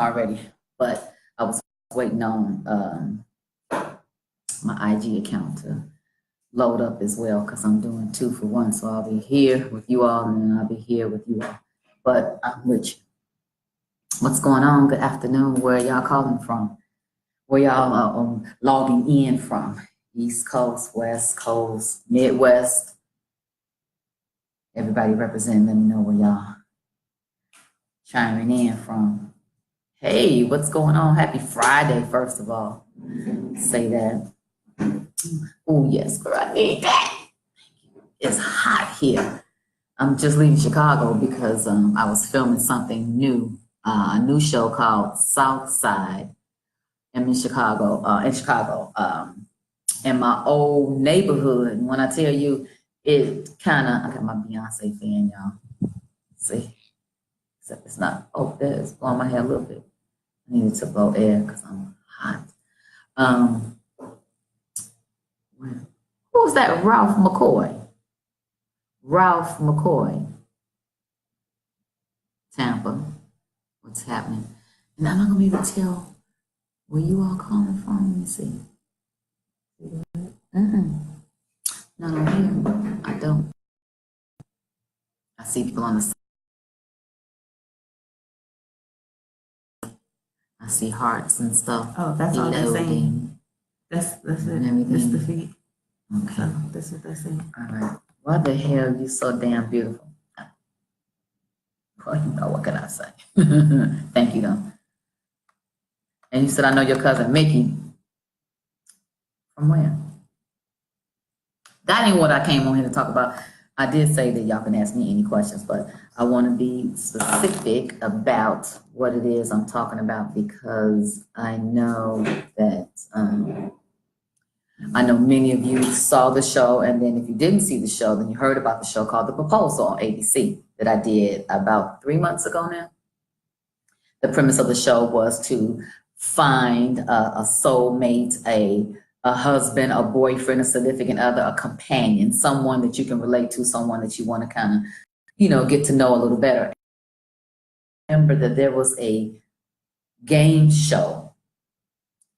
already, but I was waiting on my IG account to load up as well because I'm doing 2 for 1. So I'll be here with you all and then I'll be here with you all. But I'm with you. What's going on? Good afternoon. Where y'all calling from? Where y'all logging in from? East Coast, West Coast, Midwest. Everybody representing, let me know where y'all chiming in from. Hey, what's going on? Happy Friday, first of all. Say that. Oh, yes, girl, I need that. It's hot here. I'm just leaving Chicago because I was filming something new, a new show called South Side. I'm in Chicago, in my old neighborhood. And when I tell you, it kind of, I got my Beyonce fan, y'all. See? Except it's not, oh, it's blowing my hair a little bit. I needed to blow air because I'm hot. Who was that? Ralph McCoy. Ralph McCoy. Tampa. What's happening? And I'm not going to be able to tell where you all calling from. Let me see. Not on here. I don't. I see people on the side. I see hearts and stuff. Oh, that's all they're saying. That's it. That's the feed. Okay. So that's what they're saying. All right. Why the hell you so damn beautiful? Well, you know, what can I say? Thank you, though. And you said, I know your cousin Mickey. From where? That ain't what I came on here to talk about. I did say that y'all can ask me any questions, but I want to be specific about what it is I'm talking about because I know that I know many of you saw the show, and then if you didn't see the show, then you heard about the show called The Proposal on ABC that I did about 3 months ago now. The premise of the show was to find a soulmate, a husband, a boyfriend, a significant other, a companion, someone that you can relate to, someone that you want to kind of, get to know a little better. Remember that there was a game show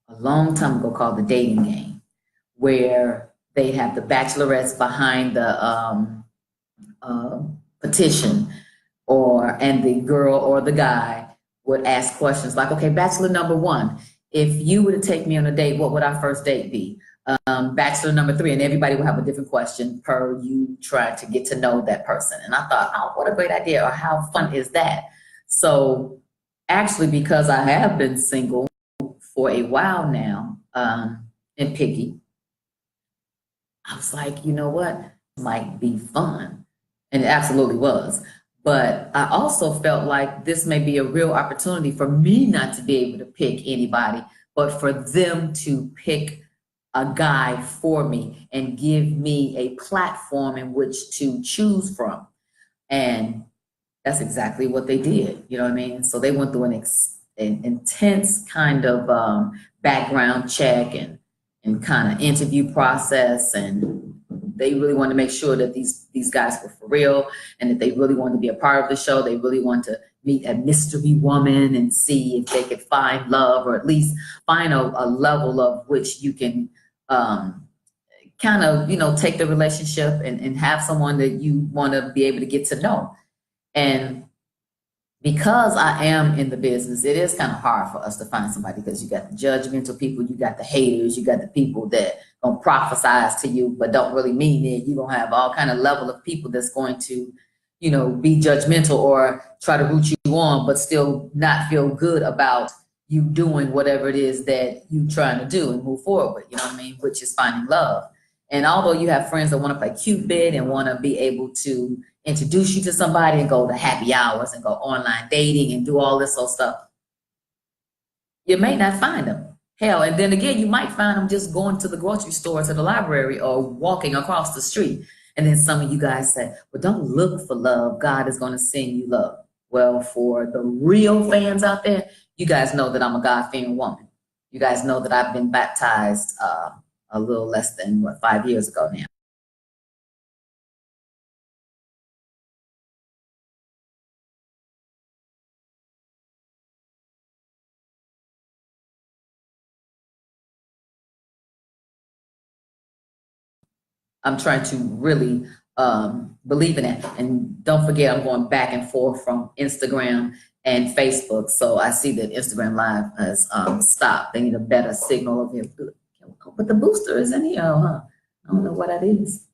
a long time ago called The Dating Game, where they have the bachelorettes behind the petition, and the girl or the guy would ask questions like, okay, bachelor number 1, if you were to take me on a date, what would our first date be? Bachelor number 3, and everybody will have a different question per you trying to get to know that person. And I thought, oh, what a great idea, or how fun is that? So actually, because I have been single for a while now, and picky, I was like, you know what, might be fun. And it absolutely was. But I also felt like this may be a real opportunity for me not to be able to pick anybody, but for them to pick a guy for me and give me a platform in which to choose from. And that's exactly what they did. You know what I mean? So they went through an intense kind of background check and kind of interview process, and they really wanted to make sure that these guys were for real and that they really wanted to be a part of the show. They really wanted to meet a mystery woman and see if they could find love, or at least find a level of which you can kind of, take the relationship and have someone that you want to be able to get to know. And because I am in the business, it is kind of hard for us to find somebody because you got the judgmental people, you got the haters, you got the people that gonna prophesize to you but don't really mean it. You're gonna have all kind of level of people that's going to, be judgmental or try to root you on, but still not feel good about you doing whatever it is that you're trying to do and move forward with, you know what I mean? Which is finding love. And although you have friends that want to play Cupid and want to be able to introduce you to somebody and go to happy hours and go online dating and do all this old stuff, you may not find them. Hell, and then again, you might find them just going to the grocery store, to the library, or walking across the street. And then some of you guys say, well, don't look for love. God is going to send you love. Well, for the real fans out there, you guys know that I'm a God-fearing woman. You guys know that I've been baptized a little less than, 5 years ago now. I'm trying to really believe in it. And don't forget, I'm going back and forth from Instagram and Facebook. So I see that Instagram Live has stopped. They need a better signal of it. But the booster is in here, huh? I don't know what that is.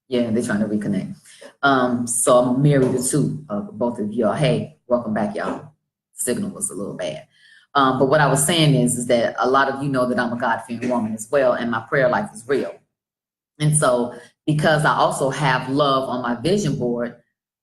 Yeah, they're trying to reconnect. So I'm married to two of both of y'all. Hey, welcome back, y'all. Signal was a little bad. But what I was saying is that a lot of you know that I'm a God-fearing woman as well, and my prayer life is real. And so because I also have love on my vision board,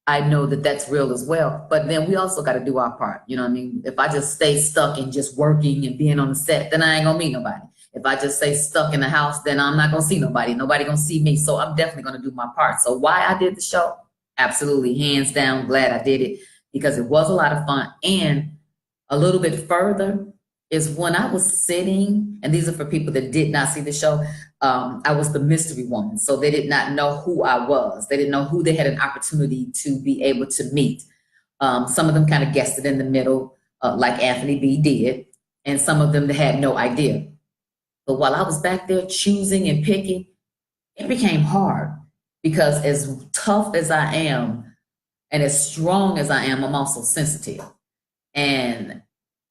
I know that that's real as well. But then we also got to do our part. You know what I mean? If I just stay stuck in just working and being on the set, then I ain't gonna meet nobody. If I just stay stuck in the house, then I'm not gonna see nobody. Nobody gonna see me. So I'm definitely gonna do my part. So why I did the show? Absolutely, hands down, glad I did it because it was a lot of fun. And a little bit further is when I was sitting, and these are for people that did not see the show, I was the mystery woman. So they did not know who I was. They didn't know who they had an opportunity to be able to meet. Some of them kind of guessed it in the middle, like Anthony B did, and some of them had no idea. But while I was back there choosing and picking, it became hard because as tough as I am and as strong as I am, I'm also sensitive. And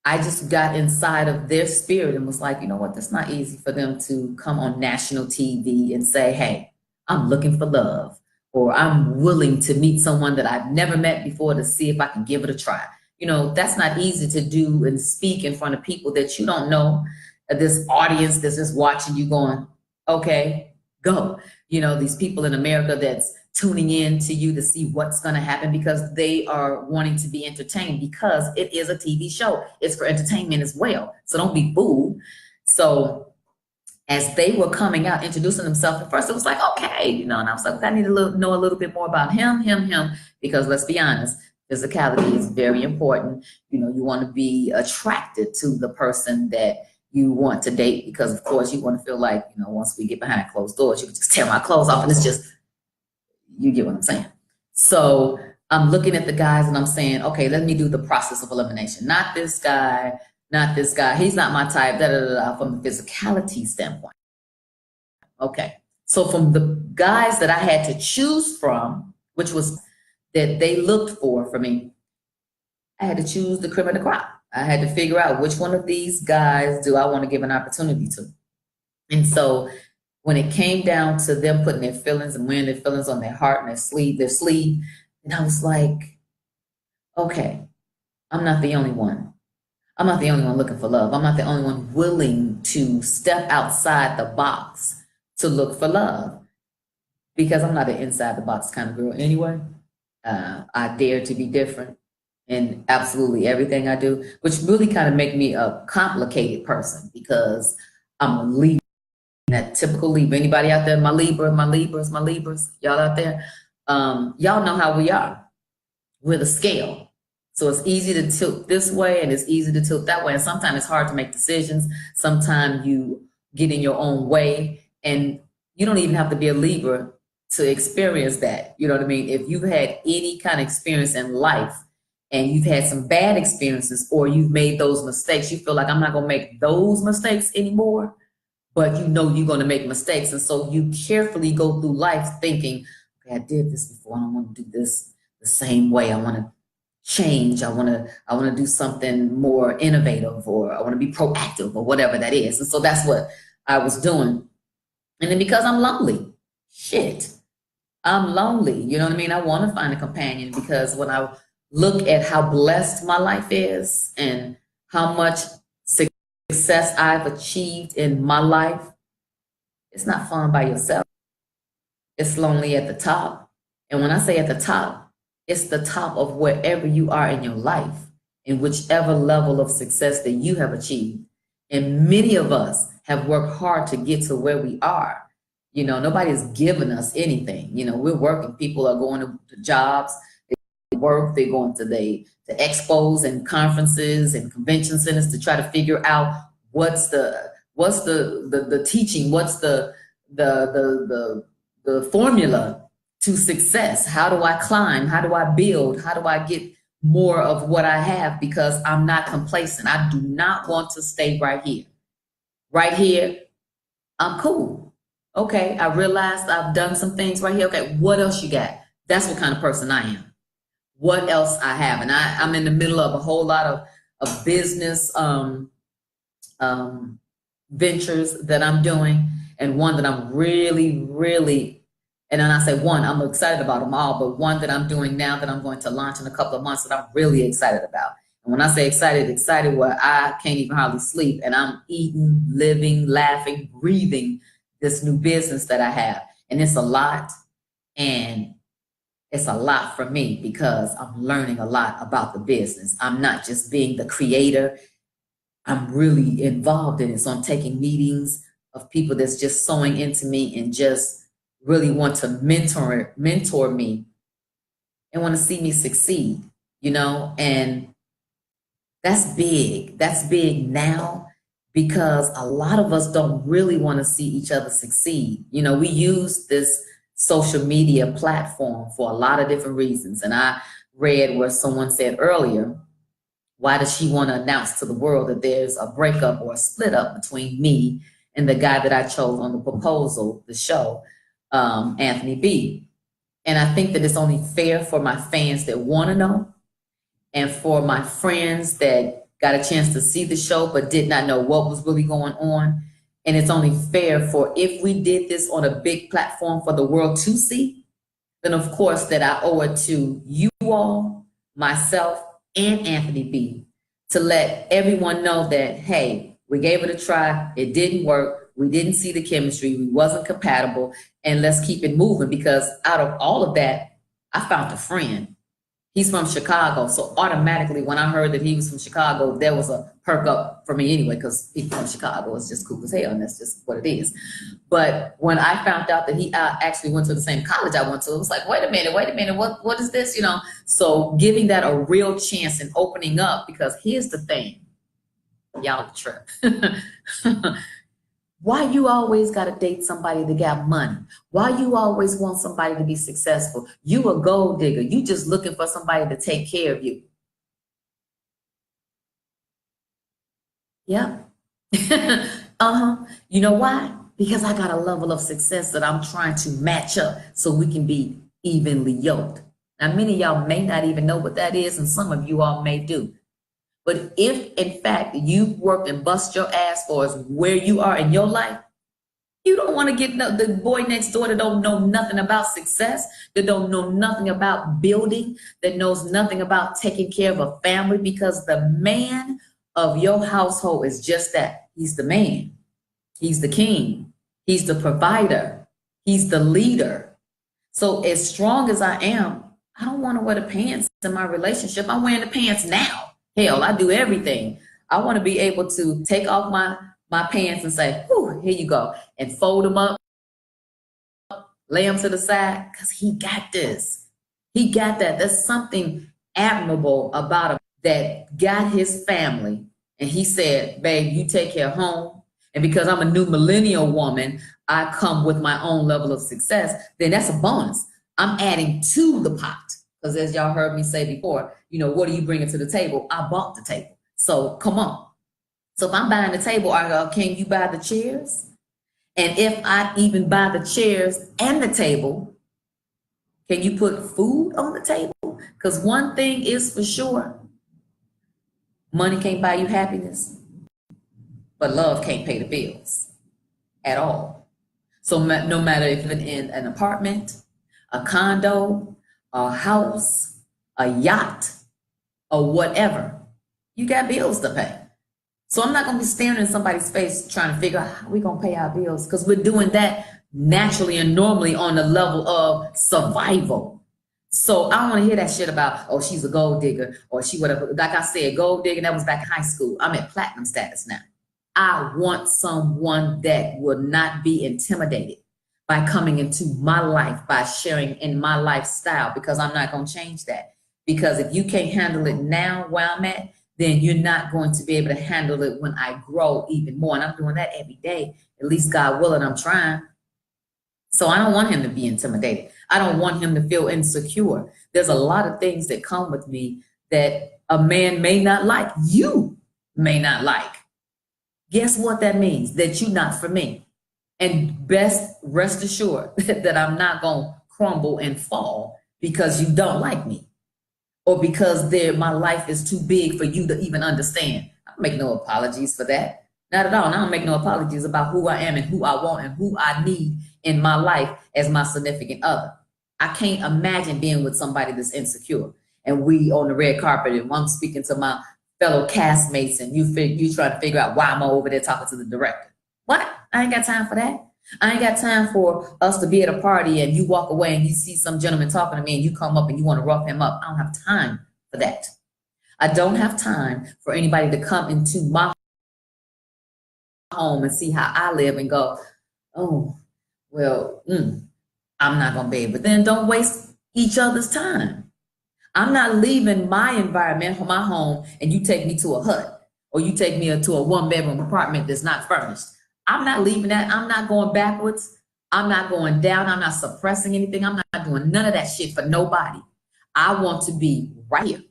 I just got inside of their spirit and was like, you know what, that's not easy for them to come on national TV and say, hey, I'm looking for love, or I'm willing to meet someone that I've never met before to see if I can give it a try. You know, that's not easy to do and speak in front of people that you don't know, this audience that's just watching you going, okay, go. You know, these people in America that's tuning in to you to see what's going to happen because they are wanting to be entertained because it is a TV show. It's for entertainment as well. So don't be fooled. So as they were coming out, introducing themselves, at first it was like, okay, you know, and I was like, I need to know a little bit more about him, because let's be honest, physicality is very important. You know, you want to be attracted to the person that you want to date because, of course, you want to feel like, you know, once we get behind closed doors, you can just tear my clothes off and it's just, you get what I'm saying? So I'm looking at the guys and I'm saying, okay, let me do the process of elimination. Not this guy, not this guy. He's not my type, from the physicality standpoint. Okay. So from the guys that I had to choose from, which was that they looked for me, I had to choose the cream of the crop. I had to figure out which one of these guys do I want to give an opportunity to. And so when it came down to them putting their feelings and wearing their feelings on their heart and their sleeve, and I was like, okay, I'm not the only one. I'm not the only one looking for love. I'm not the only one willing to step outside the box to look for love because I'm not an inside the box kind of girl anyway. I dare to be different in absolutely everything I do, which really kind of make me a complicated person because I'm a Libra, that typical Libra. Anybody out there, my Libras, y'all out there, y'all know how we are. We're the scale. So it's easy to tilt this way and it's easy to tilt that way. And sometimes it's hard to make decisions. Sometimes you get in your own way and you don't even have to be a Libra to experience that. You know what I mean? If you've had any kind of experience in life and you've had some bad experiences or you've made those mistakes, you feel like I'm not going to make those mistakes anymore, but you know you're going to make mistakes. And so you carefully go through life thinking, okay, I did this before. I don't want to do this the same way. I want to change. I want to do something more innovative, or I want to be proactive, or whatever that is. And so that's what I was doing. And then because I'm lonely, I'm lonely. You know what I mean? I want to find a companion because when I look at how blessed my life is and how much success I've achieved in my life, it's not fun by yourself. It's lonely at the top. And when I say at the top, it's the top of wherever you are in your life, in whichever level of success that you have achieved. And many of us have worked hard to get to where we are. You know, nobody's given us anything. You know, we're working. People are going to jobs, they work, they're going to the expos and conferences and convention centers to try to figure out what's the teaching, what's the formula to success. How do I climb? How do I build? How do I get more of what I have? Because I'm not complacent. I do not want to stay right here. Right here, I'm cool. Okay, I realized I've done some things right here. Okay, what else you got? That's what kind of person I am. What else I have? And I'm in the middle of a whole lot of business ventures that I'm doing, and one that I'm really, and then I say one, I'm excited about them all, but one that I'm doing now that I'm going to launch in a couple of months that I'm really excited about. And when I say excited where I can't even hardly sleep, and I'm eating, living, laughing, breathing this new business that I have. And it's a lot, and it's a lot for me because I'm learning a lot about the business. I'm not just being the creator, I'm really involved in it. So I'm taking meetings of people that's just sewing into me and just really want to mentor me and want to see me succeed, and that's big. That's big now because a lot of us don't really want to see each other succeed. We use this social media platform for a lot of different reasons. And I read where someone said earlier, why does she want to announce to the world that there's a breakup or a split up between me and the guy that I chose on the proposal, the show, Anthony B? And I think that it's only fair for my fans that want to know, and for my friends that got a chance to see the show but did not know what was really going on. And it's only fair for, if we did this on a big platform for the world to see, then of course that I owe it to you all, myself, and Anthony B, to let everyone know that, hey, we gave it a try, it didn't work, we didn't see the chemistry, we wasn't compatible, and let's keep it moving. Because out of all of that, I found a friend. He's from Chicago, so automatically when I heard that he was from Chicago, there was a perk up for me anyway, because people from Chicago is just cool as hell, and that's just what it is. But when I found out that he actually went to the same college I went to, it was like, wait a minute, what is this, So giving that a real chance and opening up, because here's the thing, y'all trip. Why you always got to date somebody that got money? Why you always want somebody to be successful? You a gold digger. You just looking for somebody to take care of you. Yeah. You know why? Because I got a level of success that I'm trying to match up so we can be evenly yoked. Now, many of y'all may not even know what that is, and some of you all may do. But if, in fact, you've worked and bust your ass for us where you are in your life, you don't want to get the boy next door that don't know nothing about success, that don't know nothing about building, that knows nothing about taking care of a family, because the man of your household is just that. He's the man. He's the king. He's the provider. He's the leader. So as strong as I am, I don't want to wear the pants in my relationship. I'm wearing the pants now. Hell, I do everything. I want to be able to take off my pants and say, whew, here you go, and fold them up, lay them to the side, because he got this. He got that. There's something admirable about him that got his family. And he said, babe, you take care of home. And because I'm a new millennial woman, I come with my own level of success. Then that's a bonus. I'm adding to the pot. Because as y'all heard me say before, what are you bringing to the table? I bought the table. So come on. So if I'm buying the table, I go, can you buy the chairs? And if I even buy the chairs and the table, can you put food on the table? Because one thing is for sure, money can't buy you happiness, but love can't pay the bills at all. So no matter if it's in an apartment, a condo, a house, a yacht, or whatever, you got bills to pay. So I'm not going to be staring in somebody's face trying to figure out how we're going to pay our bills, because we're doing that naturally and normally on the level of survival. So I don't want to hear that shit about, oh, she's a gold digger, or she whatever. Like I said, gold digger, that was back in high school. I'm at platinum status now. I want someone that will not be intimidated by coming into my life, by sharing in my lifestyle, because I'm not going to change that. Because if you can't handle it now where I'm at, then you're not going to be able to handle it when I grow even more. And I'm doing that every day. At least God willing, I'm trying. So I don't want him to be intimidated. I don't want him to feel insecure. There's a lot of things that come with me that a man may not like. You may not like. Guess what that means? That you're not for me. And best rest assured that I'm not going to crumble and fall because you don't like me or because my life is too big for you to even understand. I don't make no apologies for that. Not at all. And I don't make no apologies about who I am and who I want and who I need in my life as my significant other. I can't imagine being with somebody that's insecure. And we on the red carpet, and I'm speaking to my fellow castmates, and you try to figure out why I'm over there talking to the director. What? I ain't got time for that. I ain't got time for us to be at a party and you walk away and you see some gentleman talking to me and you come up and you want to rough him up. I don't have time for that. I don't have time for anybody to come into my home and see how I live and go, oh, well, I'm not going to be able. But then don't waste each other's time. I'm not leaving my environment, my home, and you take me to a hut or you take me to a one-bedroom apartment that's not furnished. I'm not leaving that. I'm not going backwards. I'm not going down. I'm not suppressing anything. I'm not doing none of that shit for nobody. I want to be right here.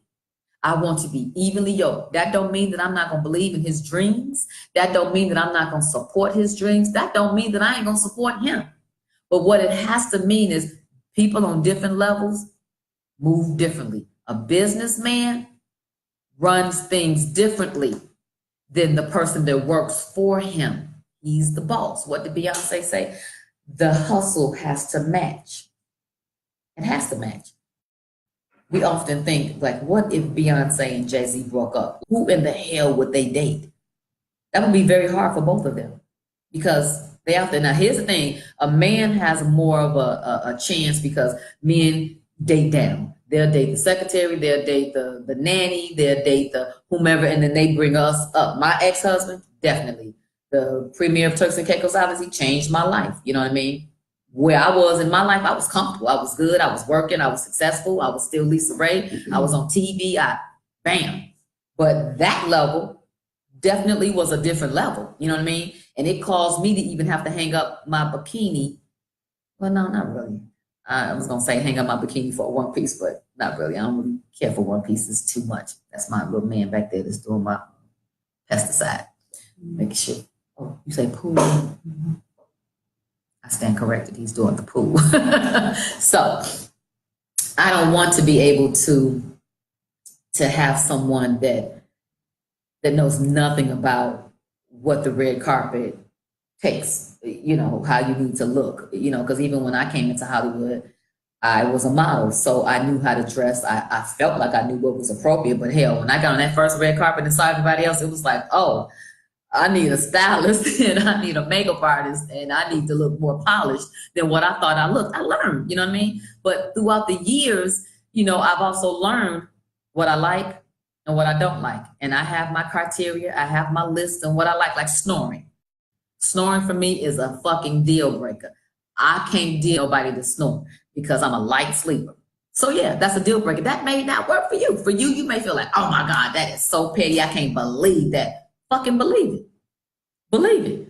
I want to be evenly yoked. That don't mean that I'm not going to believe in his dreams. That don't mean that I'm not going to support his dreams. That don't mean that I ain't going to support him. But what it has to mean is people on different levels move differently. A businessman runs things differently than the person that works for him. He's the boss. What did Beyonce say? The hustle has to match. It has to match. We often think, like, what if Beyonce and Jay-Z broke up? Who in the hell would they date? That would be very hard for both of them because they out there. Now, here's the thing. A man has more of a chance because men date down. They'll date the secretary. They'll date the nanny. They'll date the whomever, and then they bring us up. My ex-husband, definitely. The premier of Turks and Caicos Islands, he changed my life. You know what I mean? Where I was in my life, I was comfortable. I was good. I was working. I was successful. I was still Lisa Raye. I was on TV. Bam. But that level definitely was a different level. You know what I mean? And it caused me to even have to hang up my bikini. Well, no, not really. I was going to say hang up my bikini for a one piece, but not really. I don't really care for one pieces too much. That's my little man back there that's doing my pesticide. Making sure. Oh, you say pool? Mm-hmm. I stand corrected. He's doing the pool. So I don't want to be able to have someone that knows nothing about what the red carpet takes, you know, how you need to look, you know, because even when I came into Hollywood, I was a model, so I knew how to dress. I felt like I knew what was appropriate, but hell, when I got on that first red carpet and saw everybody else, it was like, oh, I need a stylist and I need a makeup artist and I need to look more polished than what I thought I looked. I learned, you know what I mean? But throughout the years, you know, I've also learned what I like and what I don't like. And I have my criteria, I have my list and what I like snoring. Snoring for me is a fucking deal breaker. I can't deal with nobody to snore because I'm a light sleeper. So yeah, that's a deal breaker. That may not work for you. For you, you may feel like, oh my God, that is so petty. I can't believe that. Fucking believe it. Believe it.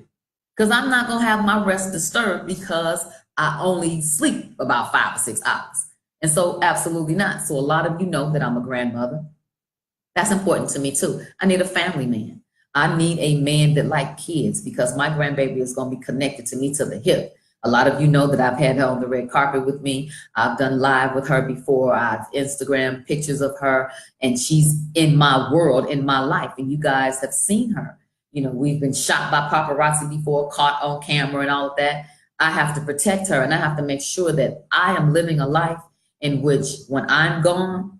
Because I'm not going to have my rest disturbed because I only sleep about 5 or 6 hours. And so absolutely not. So a lot of you know that I'm a grandmother. That's important to me too. I need a family man. I need a man that likes kids because my grandbaby is going to be connected to me to the hip. A lot of you know that I've had her on the red carpet with me. I've done live with her before. I've Instagram pictures of her and she's in my world, in my life. And you guys have seen her. You know, we've been shot by paparazzi before, caught on camera and all of that. I have to protect her and I have to make sure that I am living a life in which when I'm gone,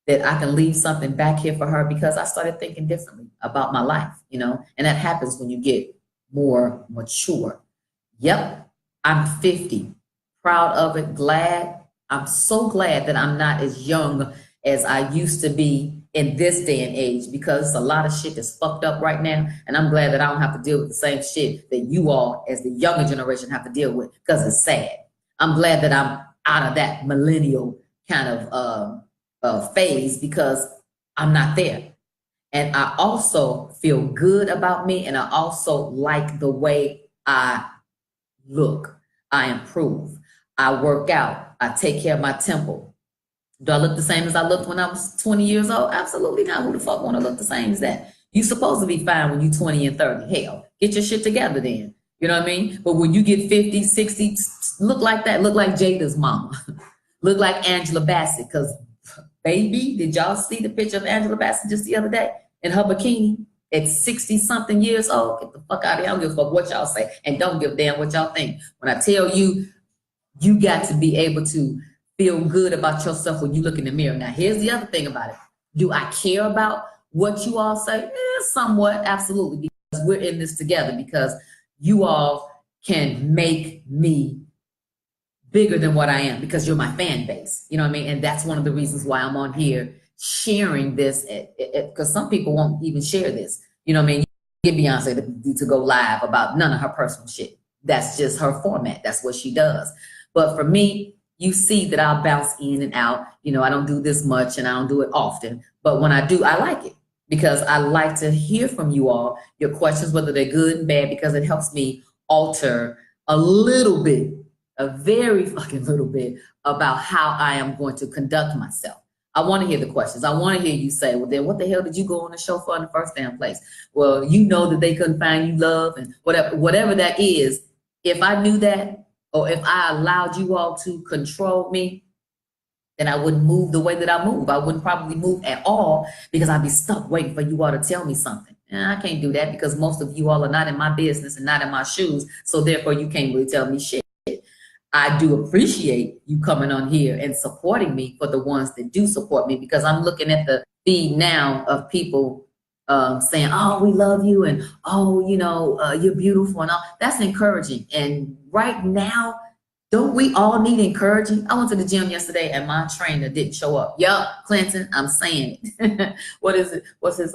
that I can leave something back here for her because I started thinking differently about my life, you know, and that happens when you get more mature. Yep. I'm 50, proud of it, glad. I'm so glad that I'm not as young as I used to be in this day and age because a lot of shit is fucked up right now. And I'm glad that I don't have to deal with the same shit that you all as the younger generation have to deal with because it's sad. I'm glad that I'm out of that millennial kind of phase because I'm not there. And I also feel good about me and I also like the way I look. I improve. I work out. I take care of my temple. Do I look the same as I looked when I was 20 years old? Absolutely not. Who the fuck want to look the same as that? You're supposed to be fine when you're 20 and 30. Hell, get your shit together then. You know what I mean? But when you get 50, 60, look like that, look like Jada's mama. Look like Angela Bassett, because baby, did y'all see the picture of Angela Bassett just the other day in her bikini at 60 something years old? Get the fuck out of here. I don't give a fuck what y'all say. And don't give a damn what y'all think. When I tell you, you got to be able to feel good about yourself when you look in the mirror. Now, here's the other thing about it. Do I care about what you all say? Somewhat, absolutely, because we're in this together, because you all can make me bigger than what I am, because you're my fan base. You know what I mean? And that's one of the reasons why I'm on here sharing this, because some people won't even share this. You know what I mean? You get Beyonce to go live about none of her personal shit. That's just her format. That's what she does. But for me, you see that I'll bounce in and out. You know, I don't do this much and I don't do it often. But when I do, I like it, because I like to hear from you all, your questions, whether they're good and bad, because it helps me alter a little bit, a very fucking little bit, about how I am going to conduct myself. I want to hear the questions. I want to hear you say, well, then what the hell did you go on the show for in the first damn place? Well, you know that they couldn't find you love, and whatever that is. If I knew that, or if I allowed you all to control me, then I wouldn't move the way that I move. I wouldn't probably move at all, because I'd be stuck waiting for you all to tell me something. And I can't do that, because most of you all are not in my business and not in my shoes. So therefore you can't really tell me shit. I do appreciate you coming on here and supporting me, for the ones that do support me, because I'm looking at the feed now of people saying, oh, we love you, and oh, you know, you're beautiful, and all. That's encouraging. And right now, don't we all need encouraging? I went to the gym yesterday and my trainer didn't show up. Yup, Clinton, I'm saying it. What is it? What's his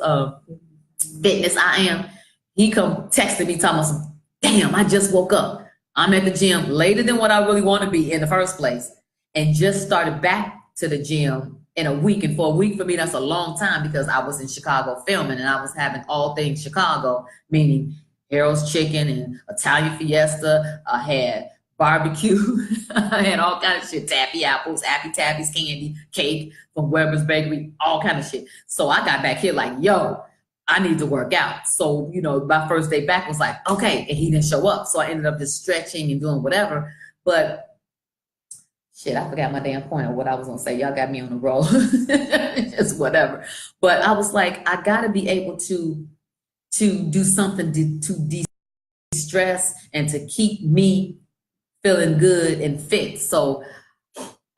fitness I am? He come texting me talking about, damn, I just woke up. I'm at the gym later than what I really want to be in the first place, and just started back to the gym in a week. And for a week, for me, that's a long time, because I was in Chicago filming and I was having all things Chicago, meaning Harold's Chicken and Italian Fiesta. I had barbecue. I had all kind of shit, taffy apples, Appy Tabby's candy, cake from Weber's Bakery, all kind of shit. So I got back here like, yo, I need to work out. So, you know, my first day back was like, okay, and he didn't show up. So I ended up just stretching and doing whatever. But shit, I forgot my damn point of what I was gonna say. Y'all got me on the roll. Just whatever. But I was like, I gotta be able to do something to de-stress and to keep me feeling good and fit. So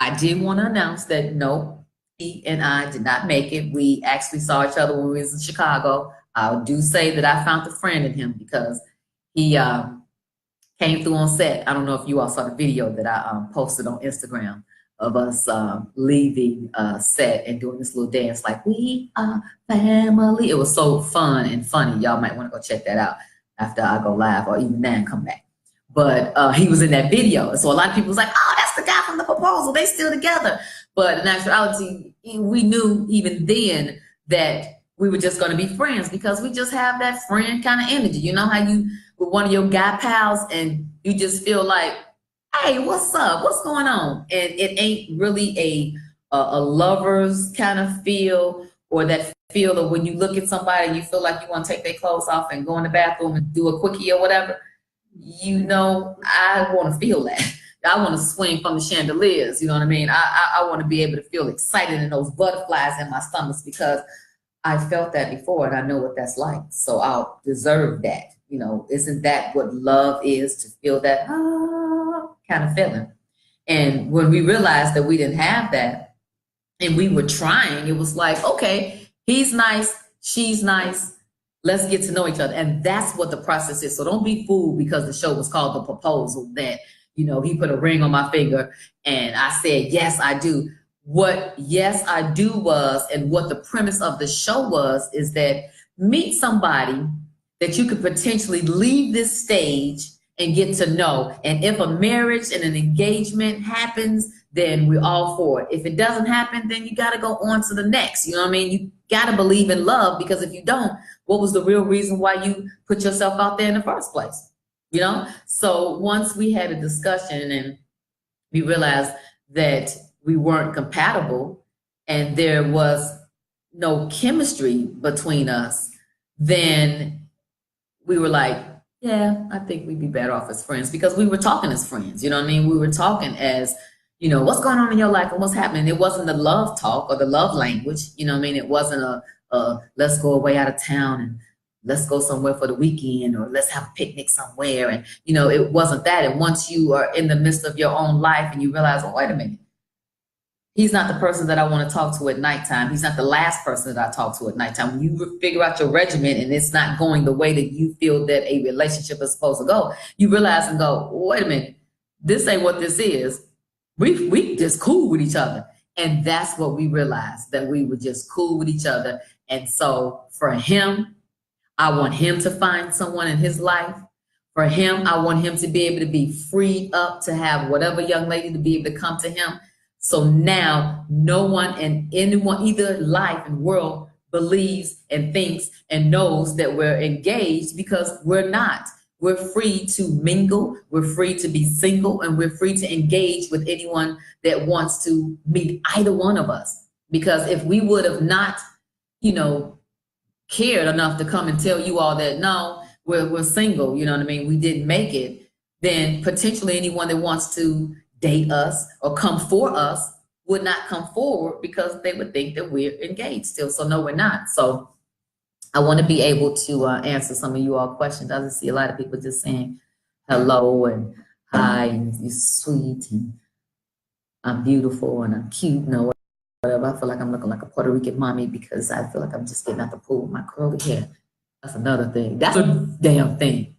I did want to announce that no, he and I did not make it. We actually saw each other when we was in Chicago. I do say that I found a friend in him, because he came through on set. I don't know if you all saw the video that I posted on Instagram of us leaving set and doing this little dance like we are family. It was so fun and funny. Y'all might want to go check that out after I go live, or even now and come back. But he was in that video. So a lot of people was like, oh, that's the guy from The Proposal. They still together. But in actuality, we knew even then that we were just going to be friends, because we just have that friend kind of energy. You know how you, with one of your guy pals, and you just feel like, hey, what's up? What's going on? And it ain't really a lover's kind of feel, or that feel of when you look at somebody and you feel like you want to take their clothes off and go in the bathroom and do a quickie or whatever. You know, I want to feel that. I want to swing from the chandeliers. You know what I mean? I want to be able to feel excited and those butterflies in my stomachs, because I felt that before and I know what that's like. So I'll deserve that. You know, isn't that what love is? To feel that kind of feeling. And when we realized that we didn't have that, and we were trying, it was like, okay, he's nice, she's nice. Let's get to know each other. And that's what the process is. So don't be fooled because the show was called The Proposal, that, you know, he put a ring on my finger and I said, yes, I do. What yes, I do was, and what the premise of the show was, is that meet somebody that you could potentially leave this stage and get to know. And if a marriage and an engagement happens, then we're all for it. If it doesn't happen, then you got to go on to the next. You know what I mean? You got to believe in love, because if you don't, what was the real reason why you put yourself out there in the first place? You know? So once we had a discussion and we realized that we weren't compatible and there was no chemistry between us, then we were like, Yeah, I think we'd be better off as friends because we were talking as friends. You know what I mean? We were talking as, what's going on in your life and what's happening. It wasn't the love talk or the love language. You know what I mean? It wasn't a let's go away out of town and let's go somewhere for the weekend or let's have a picnic somewhere. And, it wasn't that. And once you are in the midst of your own life and you realize, oh, wait a minute. He's not the person that I want to talk to at nighttime. He's not the last person that I talk to at nighttime. When you figure out your regimen and it's not going the way that you feel that a relationship is supposed to go, you realize and go, wait a minute, this ain't what this is. We just cool with each other. And that's what we realized, that we were just cool with each other. And so for him, I want him to find someone in his life. For him, I want him to be able to be freed up to have whatever young lady to be able to come to him. So now no one and anyone, either life and world, believes and thinks and knows that we're engaged, because we're not. We're free to mingle, we're free to be single, and we're free to engage with anyone that wants to meet either one of us. Because if we would have not, cared enough to come and tell you all that, no, we're single, you know what I mean, we didn't make it, then potentially anyone that wants to date us or come for us would not come forward because they would think that we're engaged still. So no, we're not. So I want to be able to answer some of you all questions. I just see a lot of people just saying hello and hi and you're sweet and I'm beautiful and I'm cute and whatever. I feel like I'm looking like a Puerto Rican mommy because I feel like I'm just getting out the pool with my curly hair. That's another thing. That's a damn thing.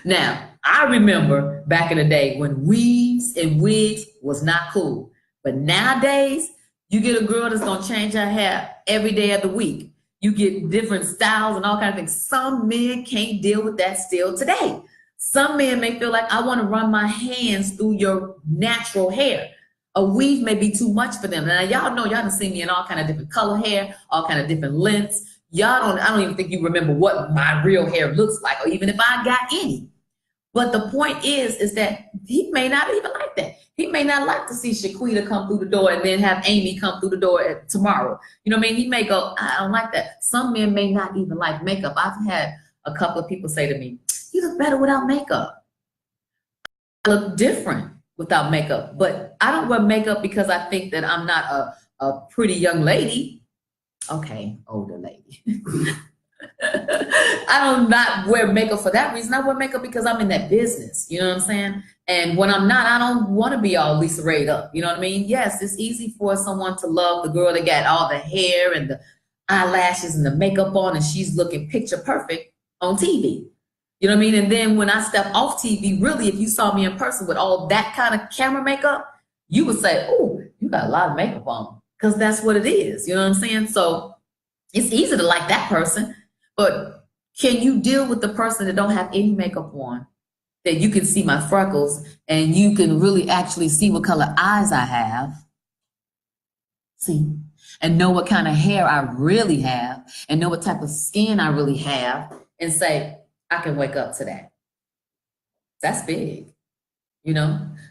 Now, I remember back in the day when weaves and wigs was not cool. But nowadays, you get a girl that's going to change her hair every day of the week. You get different styles and all kinds of things. Some men can't deal with that still today. Some men may feel like, I want to run my hands through your natural hair. A weave may be too much for them. Now, y'all know, y'all done seen me in all kind of different color hair, all kind of different lengths. I don't even think you remember what my real hair looks like, or even if I got any. But the point is that he may not even like that. He may not like to see Shaquita come through the door and then have Amy come through the door tomorrow. You know what I mean? He may go, I don't like that. Some men may not even like makeup. I've had a couple of people say to me, you look better without makeup. I look different without makeup, but I don't wear makeup because I think that I'm not a pretty young lady. Okay, older lady. I do not wear makeup for that reason. I wear makeup because I'm in that business. You know what I'm saying? And when I'm not, I don't want to be all Lisa Ray'd up. You know what I mean? Yes, it's easy for someone to love the girl that got all the hair and the eyelashes and the makeup on, and she's looking picture perfect on TV. You know what I mean? And then when I step off TV, really, if you saw me in person with all that kind of camera makeup, you would say, oh, you got a lot of makeup on. Because that's what it is. You know what I'm saying? So it's easy to like that person. But can you deal with the person that don't have any makeup on, that you can see my freckles and you can really actually see what color eyes I have, see, and know what kind of hair I really have and know what type of skin I really have and say, I can wake up to that. That's big.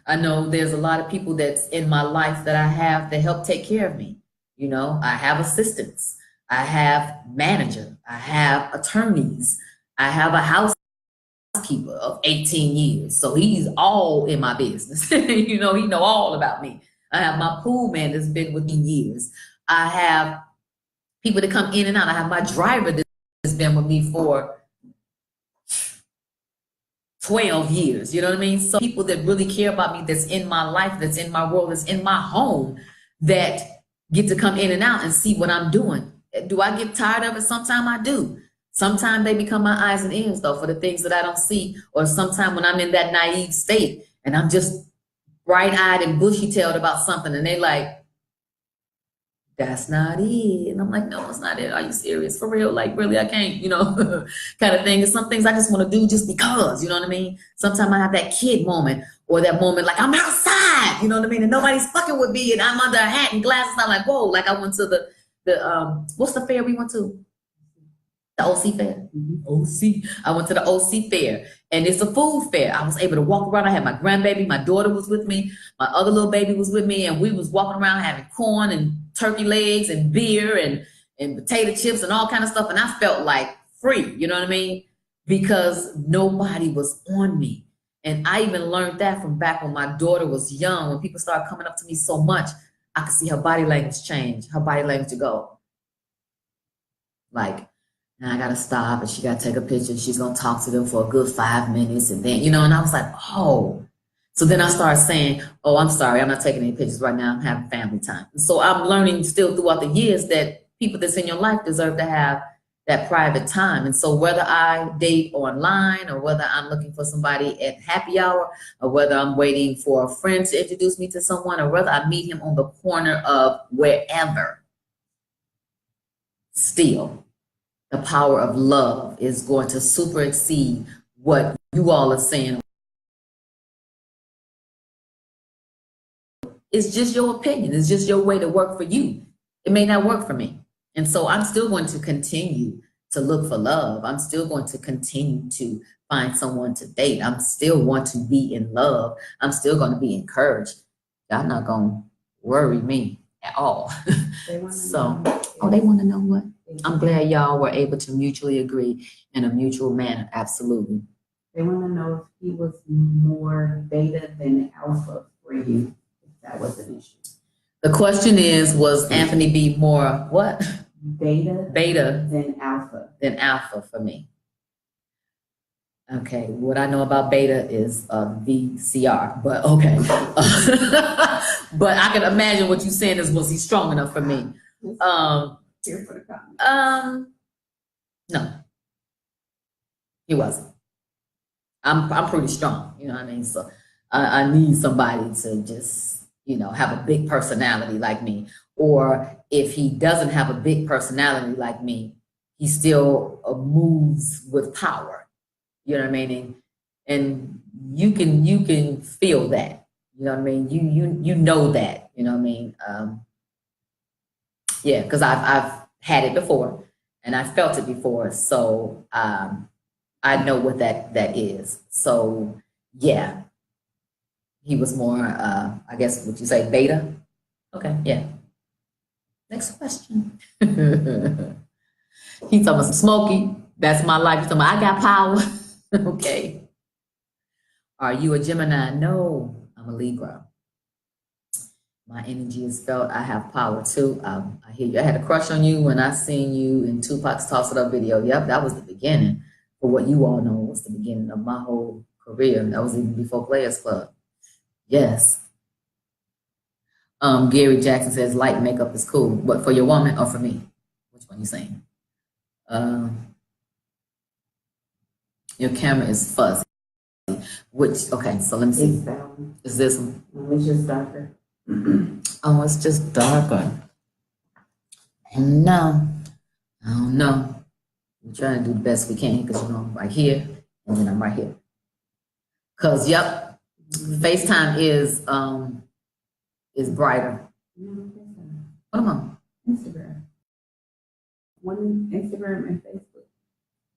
I know there's a lot of people that's in my life that I have that help take care of me. I have assistants. I have manager, I have attorneys, I have a housekeeper of 18 years. So he's all in my business. He know all about me. I have my pool man that's been with me years. I have people that come in and out. I have my driver that's been with me for 12 years. You know what I mean? So people that really care about me, that's in my life, that's in my world, that's in my home, that get to come in and out and see what I'm doing. Do I get tired of it? Sometimes I do. Sometimes they become my eyes and ears, though, for the things that I don't see. Or sometimes when I'm in that naive state and I'm just bright-eyed and bushy-tailed about something, and they like, that's not it. And I'm like, no, it's not it. Are you serious? For real? Like, really, I can't, kind of thing. And some things I just want to do just because, you know what I mean? Sometimes I have that kid moment, or that moment like I'm outside, you know what I mean? And nobody's fucking with me and I'm under a hat and glasses. I'm like, whoa, like I went to the what's the fair we went to? The OC fair. OC. I went to the OC fair, and it's a food fair. I was able to walk around. I had my grandbaby, my daughter was with me, my other little baby was with me, and we was walking around having corn and turkey legs and beer and potato chips and all kind of stuff. And I felt like free, you know what I mean? because nobody was on me. And I even learned that from back when my daughter was young. When people started coming up to me so much, I could see her body language change, her body language to go like, now I gotta stop and she gotta take a picture. She's gonna talk to them for a good 5 minutes. And then, and I was like, oh. So then I started saying, oh, I'm sorry, I'm not taking any pictures right now. I'm having family time. So I'm learning still throughout the years that people that's in your life deserve to have that private time. And so whether I date online or whether I'm looking for somebody at happy hour or whether I'm waiting for a friend to introduce me to someone or whether I meet him on the corner of wherever, still, the power of love is going to super exceed what you all are saying. It's just your opinion. It's just your way to work for you. It may not work for me. And so I'm still going to continue to look for love. I'm still going to continue to find someone to date. I'm still want to be in love. I'm still going to be encouraged. Y'all not going to worry me at all. So, they want to know what? I'm glad y'all were able to mutually agree in a mutual manner. Absolutely. They want to know if he was more beta than alpha for you. If that was an issue. The question is, was Anthony B more what? Beta than alpha for me. Okay, what I know about beta is VCR, but okay. But I can imagine what you're saying is, was he strong enough for me? Here for the comment. No, he wasn't. I'm pretty strong, you know what I mean? So I need somebody to just, have a big personality like me. Or if he doesn't have a big personality like me, he still moves with power. You know what I mean? And you can feel that. You know what I mean? You know that. You know what I mean? Yeah, because I've had it before, and I felt it before. So I know what that is. So yeah, he was more. I guess would you say beta? Okay, yeah. Next question. He's talking about Smokey. That's my life. He's talking about I got power. Okay. Are you a Gemini? No, I'm a Libra. My energy is felt. I have power too. I hear you. I had a crush on you when I seen you in Tupac's Toss It Up video. Yep, that was the beginning. For what you all know was the beginning of my whole career. That was even before Players Club. Yes. Gary Jackson says light makeup is cool. What, for your woman or for me? Which one you saying? Your camera is fuzzy. Which, okay, so let me see. It's that one. Is this one? It's just darker. Oh, it's just darker. No, I don't know. We're trying to do the best we can because I'm right here and then I'm right here. Cause yep, FaceTime is brighter. What am I? Instagram. One Instagram and Facebook.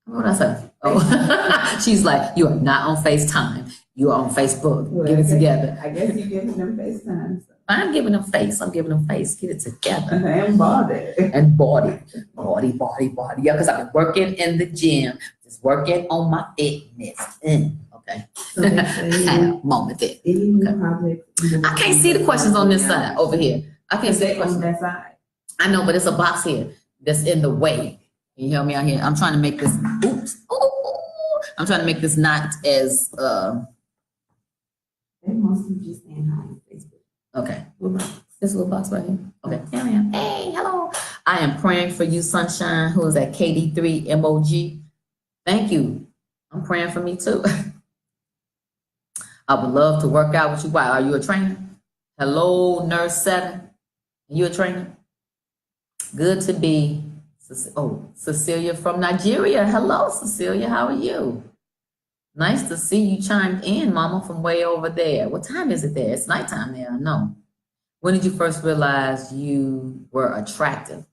What did I say? Oh, she's like, you are not on FaceTime. You are on Facebook. Well, Get it together. I guess you're giving them FaceTime. So. I'm giving them face. I'm giving them face. Get it together. And body. And body. Yeah, because I've been working in the gym, just working on my fitness. Okay. So they say, moment there. any new projects? I can't see the questions on this side over here. I can't see the questions on that side. I know, but it's a box here that's in the way. Can you help me out here? I'm trying to make this. Oops. Ooh, I'm trying to make this not as. They mostly just saying hi on Facebook. Okay. This little box right here. Okay. Here I am. Hey, hello. I am praying for you, Sunshine. Who is that? KD3 MOG. Thank you. I'm praying for me too. I would love to work out with you. Why? Are you a trainer? Hello, Nurse 7. Are you a trainer? Good to be. Oh, Cecilia from Nigeria. Hello, Cecilia. How are you? Nice to see you chimed in, Mama, from way over there. What time is it there? It's nighttime there, I know. When did you first realize you were attractive?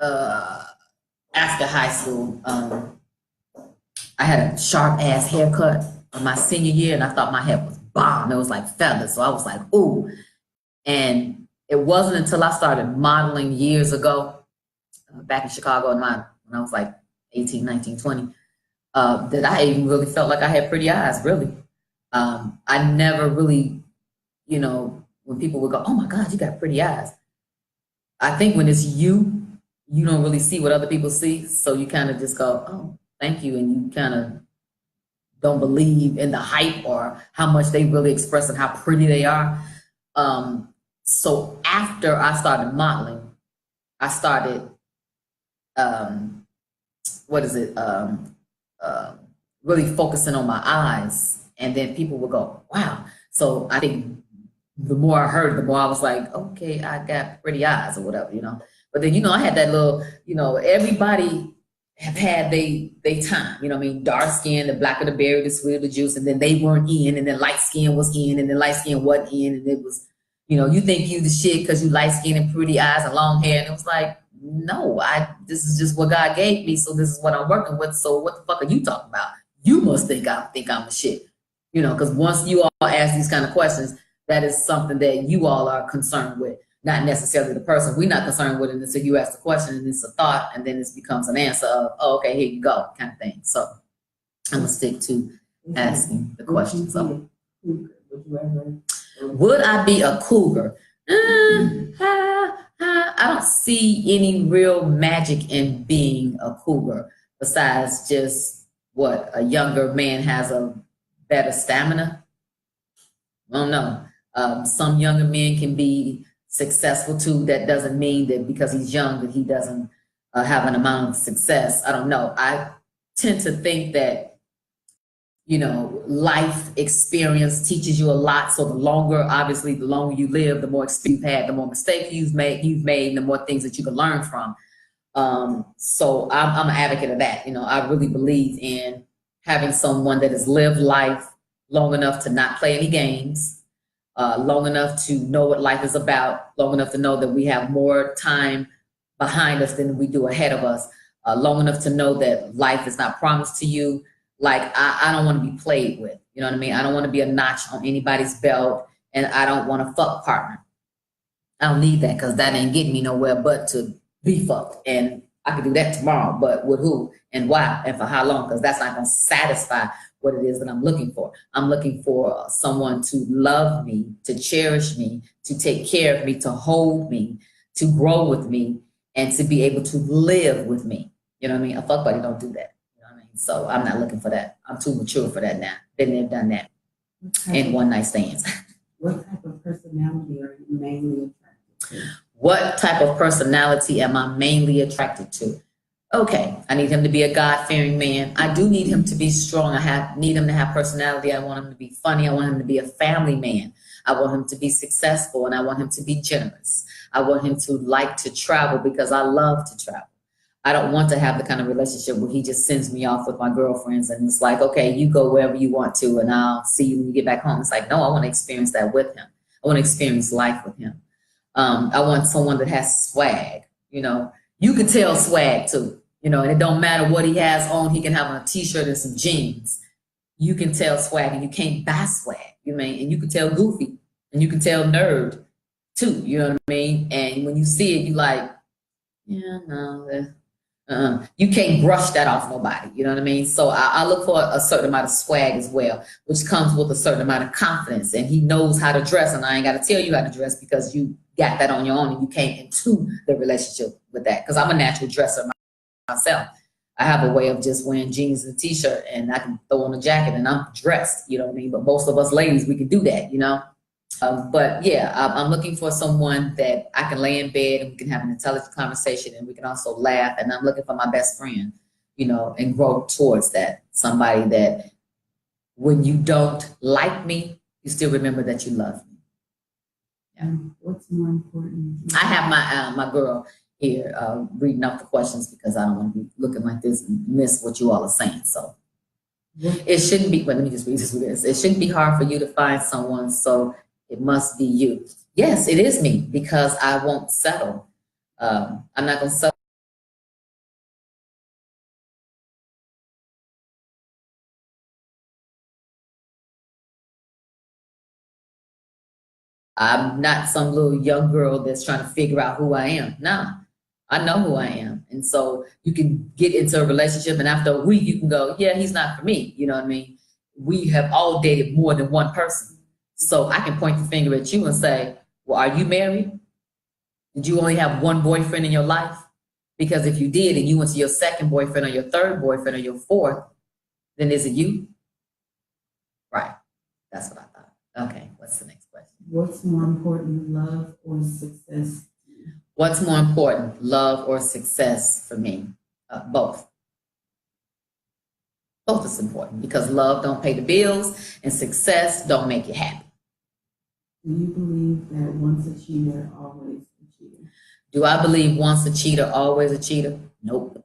After high school. I had a sharp ass haircut in my senior year, and I thought my hair was bomb. It was like feathers, so I was like, ooh. And it wasn't until I started modeling years ago, back in Chicago, when I was like 18, 19, 20, that I even really felt like I had pretty eyes, really. I never really, when people would go, oh my God, you got pretty eyes. I think when it's you don't really see what other people see. So you kind of just go, oh, thank you. And you kind of don't believe in the hype or how much they really express and how pretty they are. So after I started modeling, I started, um, what is it? Really focusing on my eyes. And then people would go, wow. So I think the more I heard, the more I was like, okay, I got pretty eyes or whatever. But then, I had that little, everybody have had they time, what I mean? Dark skin, the blacker the berry, the sweeter the juice, and then they weren't in, and then light skin was in, and then light skin wasn't in, and it was, you think you the shit because you light skin and pretty eyes and long hair, and it was like, no, this is just what God gave me, so this is what I'm working with. So what the fuck are you talking about? You must think I'm a shit, because once you all ask these kind of questions, that is something that you all are concerned with, not necessarily the person. We're not concerned with it until you ask the question and it's a thought, and then it becomes an answer of, oh, okay, here you go, kind of thing. So I'm gonna stick to asking the questions. So, would I be a cougar? I don't see any real magic in being a cougar besides just what a younger man has a better stamina. I don't know. Some younger men can be successful too. That doesn't mean that because he's young that he doesn't have an amount of success. I don't know. I tend to think that, life experience teaches you a lot. So the longer you live, the more experience you've had, the more mistakes you've made, and the more things that you can learn from. So I'm an advocate of that. I really believe in having someone that has lived life long enough to not play any games, long enough to know what life is about, long enough to know that we have more time behind us than we do ahead of us, long enough to know that life is not promised to you. Like, I don't want to be played with. You know what I mean? I don't want to be a notch on anybody's belt, and I don't want a fuck partner. I don't need that because that ain't getting me nowhere but to be fucked. And I could do that tomorrow, but with who and why and for how long? Because that's not going to satisfy what it is that I'm looking for. I'm looking for someone to love me, to cherish me, to take care of me, to hold me, to grow with me, and to be able to live with me. You know what I mean? A fuck buddy don't do that. You know what I mean? So I'm not looking for that. I'm too mature for that now. Been there, done that. And one night stands. What type of personality are you mainly attracted to? What type of personality am I mainly attracted to? Okay, I need him to be a God-fearing man. I do need him to be strong. Need him to have personality. I want him to be funny. I want him to be a family man. I want him to be successful, and I want him to be generous. I want him to like to travel because I love to travel. I don't want to have the kind of relationship where he just sends me off with my girlfriends and it's like, okay, you go wherever you want to and I'll see you when you get back home. It's like, no, I want to experience that with him. I want to experience life with him. I want someone that has swag. You can tell swag too, and it don't matter what he has on. He can have on a t-shirt and some jeans. You can tell swag, and you can't buy swag. And you can tell goofy, and you can tell nerd too. You know what I mean? And when you see it, you like, yeah, no, you can't brush that off nobody. You know what I mean? So I look for a certain amount of swag as well, which comes with a certain amount of confidence. And he knows how to dress, and I ain't got to tell you how to dress because you got that on your own and you came into the relationship with that. Because I'm a natural dresser myself. I have a way of just wearing jeans and a t-shirt, and I can throw on a jacket and I'm dressed. You know what I mean? But most of us ladies, we can do that. But yeah, I'm looking for someone that I can lay in bed and we can have an intelligent conversation and we can also laugh. And I'm looking for my best friend, and grow towards that. Somebody that when you don't like me, you still remember that you love me. Yeah. What's more important? I have my girl here reading up the questions because I don't want to be looking like this and miss what you all are saying. So it shouldn't be, but let me just read this. It shouldn't be hard for you to find someone, so it must be you. Yes, it is me because I won't settle. I'm not going to settle. I'm not some little young girl that's trying to figure out who I am. No, I know who I am. And so you can get into a relationship and after a week you can go, yeah, he's not for me. You know what I mean? We have all dated more than one person. So I can point the finger at you and say, well, are you married? Did you only have one boyfriend in your life? Because if you did and you went to your second boyfriend or your third boyfriend or your fourth, then is it you? Right. That's what I thought. Okay, what's the next question? What's more important, love or success? What's more important, love or success for me? Both. Both is important because love don't pay the bills and success don't make you happy. Do you believe that once a cheater, always a cheater? Do I believe once a cheater, always a cheater? Nope.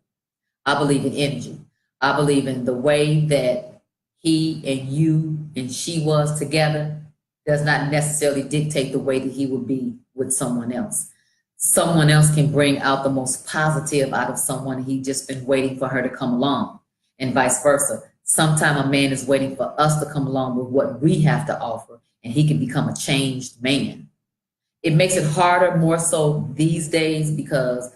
I believe in energy. I believe in the way that he and you and she was together does not necessarily dictate the way that he would be with someone else. Someone else can bring out the most positive out of someone. He just been waiting for her to come along and vice versa. Sometimes a man is waiting for us to come along with what we have to offer and he can become a changed man. It makes it harder more so these days because,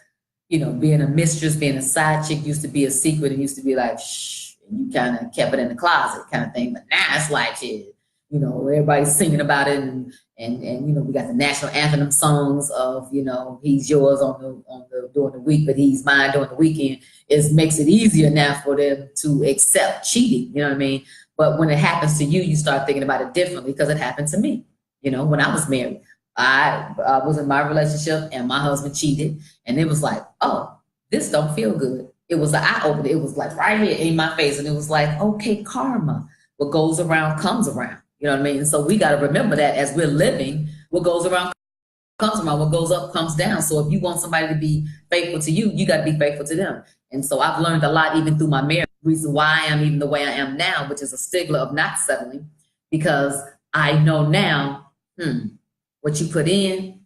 you know, being a mistress, being a side chick used to be a secret and used to be like, shh, and you kind of kept it in the closet kind of thing. But now it's like, shit, you know, everybody's singing about it and you know, we got the national anthem songs of, you know, he's yours on the during the week, but he's mine during the weekend. It makes it easier now for them to accept cheating, you know what I mean? But when it happens to you, you start thinking about it differently because it happened to me. You know, when I was married, I was in my relationship and my husband cheated and it was like, oh, this don't feel good. It was an eye opener. It was like right here in my face. And it was like, okay, karma, what goes around comes around. You know what I mean? And so we got to remember that as we're living, what goes around comes around, what goes up comes down. So if you want somebody to be faithful to you, you got to be faithful to them. And so I've learned a lot even through my marriage. Reason why I am even the way I am now, which is a stigma of not settling, because I know now, what you put in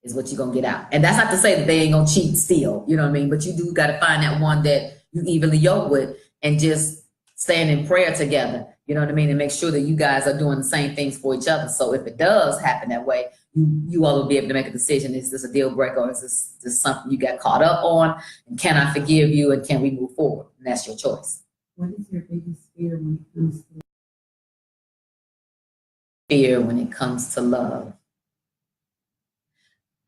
is what you're going to get out. And that's not to say that they ain't going to cheat still, you know what I mean? But you do got to find that one that you evenly yoke with and just stand in prayer together, you know what I mean? And make sure that you guys are doing the same things for each other. So if it does happen that way, you all will be able to make a decision. Is this a deal breaker or is this something you got caught up on? And can I forgive you and can we move forward? And that's your choice. What is your biggest fear when it comes to fear when it comes to love?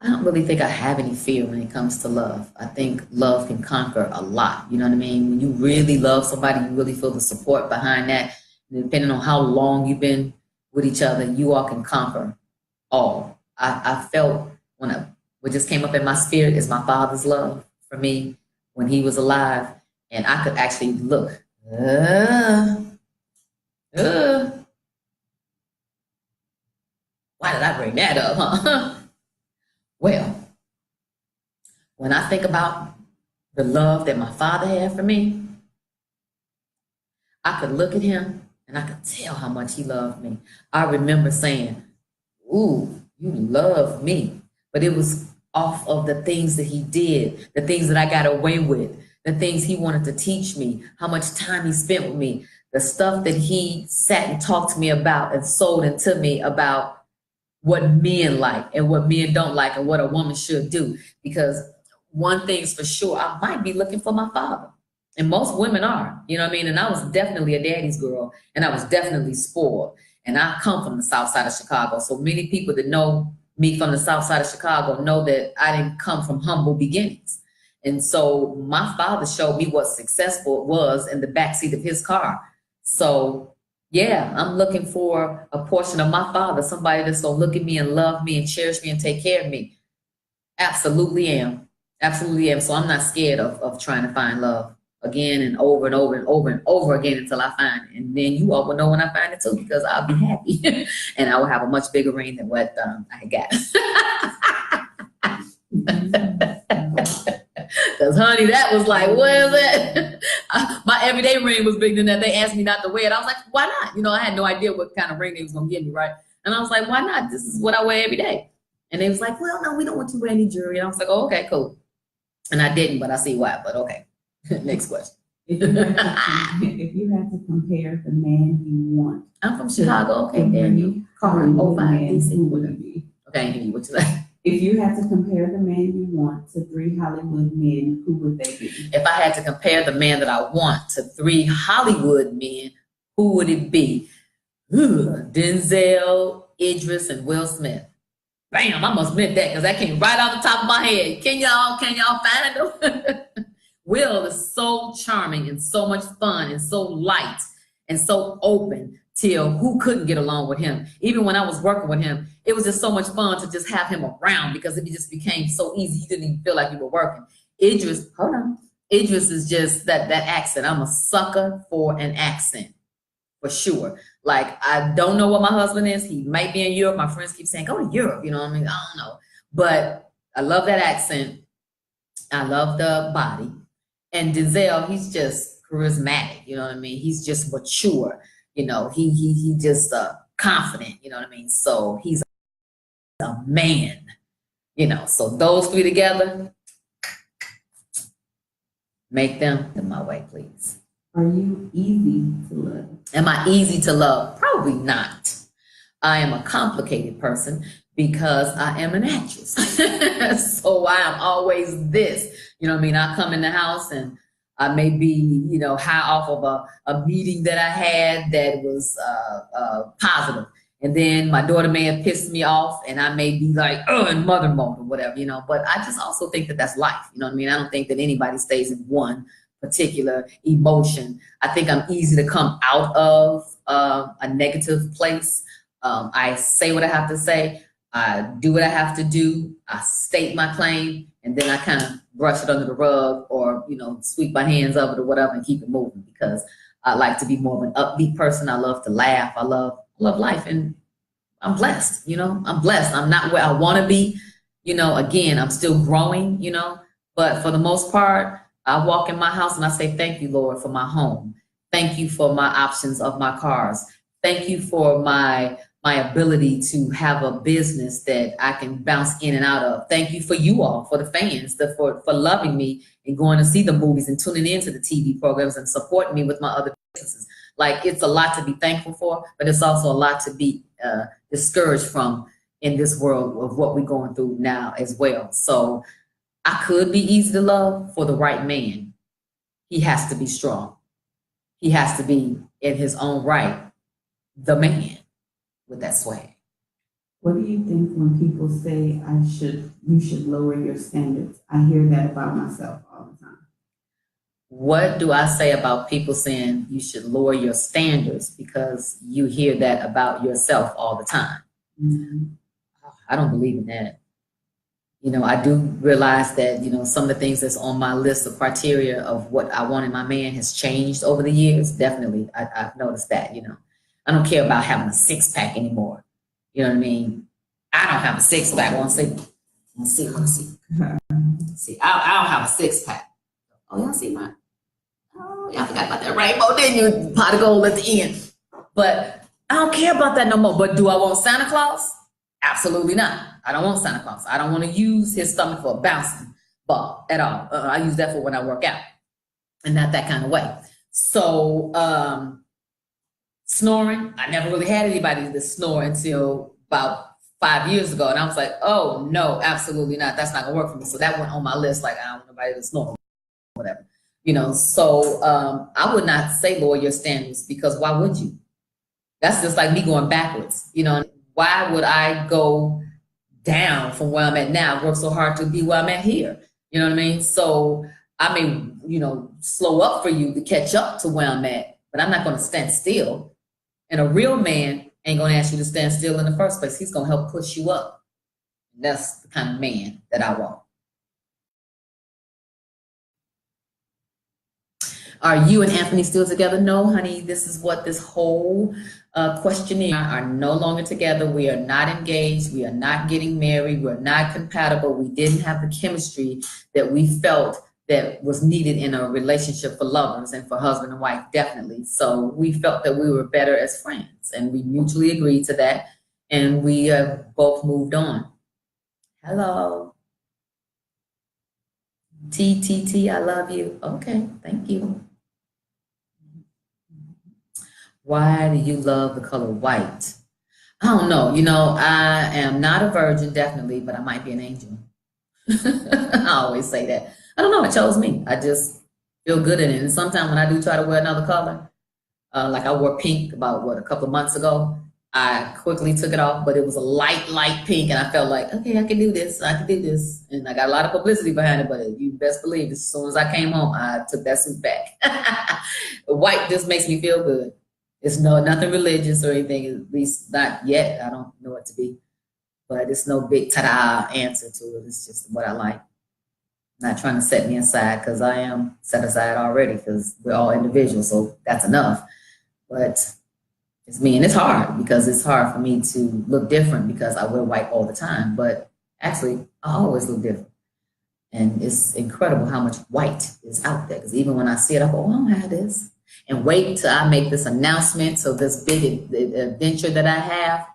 I don't really think I have any fear when it comes to love. I think love can conquer a lot. You know what I mean? When you really love somebody, you really feel the support behind that. And depending on how long you've been with each other, you all can conquer all. I felt what just came up in my spirit is my father's love for me when he was alive. And I could actually look. Why did I bring that up, huh? Well, when I think about the love that my father had for me, I could look at him and I could tell how much he loved me. I remember saying, ooh, you love me. But it was off of the things that he did, the things that I got away with, the things he wanted to teach me, how much time he spent with me, the stuff that he sat and talked to me about and sold into me about what men like and what men don't like and what a woman should do. Because one thing's for sure, I might be looking for my father. And most women are, you know what I mean? And I was definitely a daddy's girl and I was definitely spoiled. And I come from the south side of Chicago. So many people that know me from the south side of Chicago know that I didn't come from humble beginnings. And so my father showed me what successful was in the backseat of his car. So yeah, I'm looking for a portion of my father, somebody that's gonna look at me and love me and cherish me and take care of me. Absolutely am. Absolutely am. So I'm not scared of trying to find love again and over and over and over and over again until I find it. And then you all will know when I find it too, because I'll be happy and I will have a much bigger ring than what I got. Because honey, that was like, what is it? My everyday ring was bigger than that. They asked me not to wear it. I was like, why not? You know, I had no idea what kind of ring they was gonna give me, right? And I was like, why not? This is what I wear every day. And they was like, well, no, we don't want you to wear any jewelry. And I was like, oh, okay, cool. And I didn't, but I see why. But okay. Next question. If you had to compare the man you want, I'm from Chicago. Okay, there you. Carl, Oh, fine. who would it be? Okay, I hear you. What you like? If you had to compare the man you want to 3 Hollywood men, who would they be? If I had to compare the man that I want to 3 Hollywood men, who would it be? Denzel, Idris, and Will Smith. Bam, I must admit that because that came right off the top of my head. Can y'all find them? Will is so charming and so much fun and so light and so open till who couldn't get along with him. Even when I was working with him, it was just so much fun to just have him around because it just became so easy. You didn't even feel like you were working. Idris, hold on. Idris is just that accent. I'm a sucker for an accent, for sure. Like, I don't know what my husband is. He might be in Europe. My friends keep saying, go to Europe. You know what I mean? I don't know. But I love that accent. I love the body. And Denzel, he's just charismatic. You know what I mean? He's just mature. You know, he just confident. You know what I mean? So he's a man. You know, so those 3 together, make them in my way, please. Are you easy to love? Am I easy to love? Probably not. I am a complicated person because I am an actress. So I am always this. You know what I mean? I come in the house and I may be, you know, high off of a meeting that I had that was positive. And then my daughter may have pissed me off and I may be like, oh, in mother mode or whatever, you know. But I just also think that that's life. You know what I mean? I don't think that anybody stays in one particular emotion. I think I'm easy to come out of a negative place. I say what I have to say. I do what I have to do. I state my claim, and then I kind of brush it under the rug or, you know, sweep my hands of it or whatever and keep it moving because I like to be more of an upbeat person. I love to laugh. I love life, and I'm blessed. You know, I'm blessed. I'm not where I want to be. You know, again, I'm still growing, you know, but for the most part, I walk in my house and I say, thank you, Lord, for my home. Thank you for my options of my cars. Thank you for my ability to have a business that I can bounce in and out of. Thank you for you all, for the fans, for loving me and going to see the movies and tuning into the TV programs and supporting me with my other businesses. Like, it's a lot to be thankful for, but it's also a lot to be discouraged from in this world of what we're going through now as well. So I could be easy to love for the right man. He has to be strong. He has to be in his own right, the man with that swag. What do you think when people say you should lower your standards? I hear that about myself all the time. What do I say about people saying you should lower your standards because you hear that about yourself all the time? Mm-hmm. I don't believe in that. You know, I do realize that, you know, some of the things that's on my list of criteria of what I want in my man has changed over the years. Definitely, I've noticed that, you know. I don't care about having a 6-pack anymore. You know what I mean? I don't have a 6-pack. I want to see. See, I don't have a 6-pack. Oh, y'all see mine? Oh, y'all forgot about that rainbow, didn't you? Pot of gold at the end. But I don't care about that no more. But do I want Santa Claus? Absolutely not. I don't want Santa Claus. I don't want to use his stomach for a bouncing ball at all. I use that for when I work out and not that kind of way. So snoring, I never really had anybody to snore until about 5 years ago. And I was like, oh, no, absolutely not. That's not going to work for me. So that went on my list. Like, I don't want nobody to snore, whatever. You know, so I would not say lower your standards because why would you? That's just like me going backwards. You know, why would I go down from where I'm at now? I've worked so hard to be where I'm at here. You know what I mean? So I may, you know, slow up for you to catch up to where I'm at, but I'm not going to stand still. And a real man ain't going to ask you to stand still in the first place. He's going to help push you up. And that's the kind of man that I want. Are you and Anthony still together? No, honey, this is what this whole questionnaire are no longer together. We are not engaged. We are not getting married. We're not compatible. We didn't have the chemistry that we felt that was needed in a relationship for lovers and for husband and wife, definitely. So we felt that we were better as friends and we mutually agreed to that. And we both moved on. Hello. TTT, I love you. Okay, thank you. Why do you love the color white? I don't know. You know, I am not a virgin, definitely, but I might be an angel. I always say that. I don't know. It chose me. I just feel good in it. And sometimes when I do try to wear another color, like I wore pink about a couple of months ago. I quickly took it off, but it was a light pink, and I felt like, okay, I can do this. I can do this, and I got a lot of publicity behind it. But you best believe, as soon as I came home, I took that suit back. White just makes me feel good. It's nothing religious or anything, at least not yet. I don't know what to be, but it's no big ta-da answer to it. It's just what I like. Not trying to set me aside because I am set aside already because we're all individuals, so that's enough. But it's me, and it's hard because it's hard for me to look different because I wear white all the time. But actually, I always look different, and it's incredible how much white is out there. Because even when I see it, I go, "Oh, I don't have this." And wait till I make this announcement. So this big adventure that I have,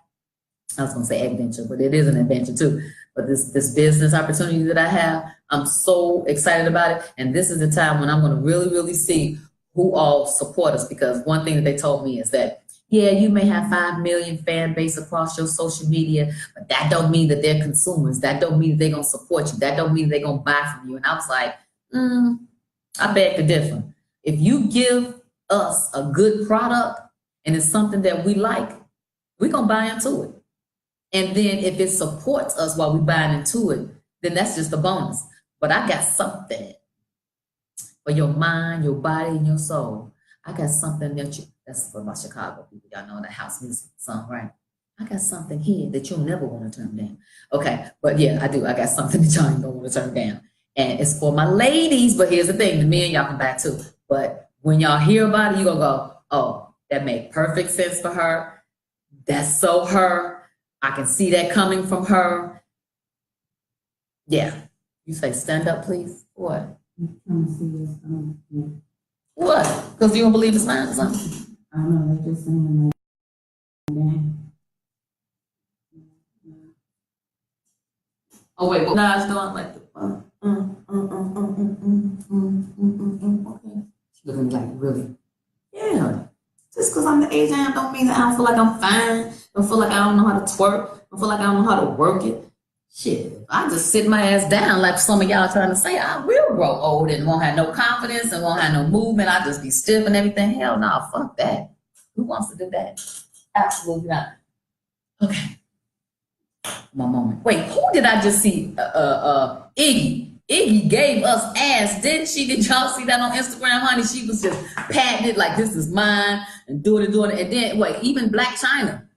I was going to say adventure, but it is an adventure too. But this business opportunity that I have, I'm so excited about it. And this is the time when I'm going to really see who all support us. Because one thing that they told me is that, yeah, you may have 5 million fan base across your social media, but that don't mean that they're consumers. That don't mean that they're going to support you. That don't mean they're going to buy from you. And I was like, I beg to differ. If you give us a good product and it's something that we like, we're going to buy into it. And then if it supports us while we're buying into it, then that's just a bonus. But I got something for your mind, your body, and your soul. I got something that's for my Chicago people. Y'all know that house music song, right? I got something here that you'll never want to turn down. Okay, but yeah, I do. I got something that y'all ain't gonna want to turn down. And it's for my ladies, but here's the thing, the men, y'all can buy too. But when y'all hear about it, you're gonna go, oh, that made perfect sense for her. That's so her. I can see that coming from her. Yeah. You say stand up, please. What? I'm trying to see what's going. What? Because you don't believe it's mine or something? I don't know, they're just saying that. Oh wait, what Nas doing like okay. She looking like really. Yeah. Just because I'm the age I am don't mean that I don't feel like I'm fine. Don't feel like I don't know how to twerk. Don't feel like I don't know how to work it. Shit, I just sit my ass down like some of y'all trying to say I will grow old and won't have no confidence and won't have no movement. I just be stiff and everything. Hell no, fuck that. Who wants to do that? Absolutely not. Okay. My moment. Wait, who did I just see? Iggy. Iggy gave us ass, didn't she? Did y'all see that on Instagram, honey? She was just patting it like this is mine and doing it. And then, wait, even Black China,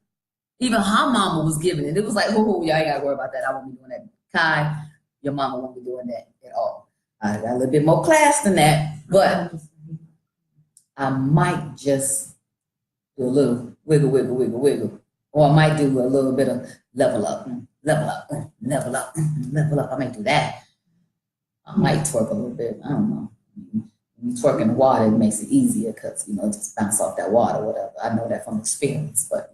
even her mama was giving it. It was like, oh, y'all ain't got to worry about that. I won't be doing that. Kai, your mama won't be doing that at all. I got a little bit more class than that, but I might just do a little wiggle. Or I might do a little bit of level up. I might do that. I might twerk a little bit. I don't know. When you twerk in the water, it makes it easier because, just bounce off that water or whatever. I know that from experience, but,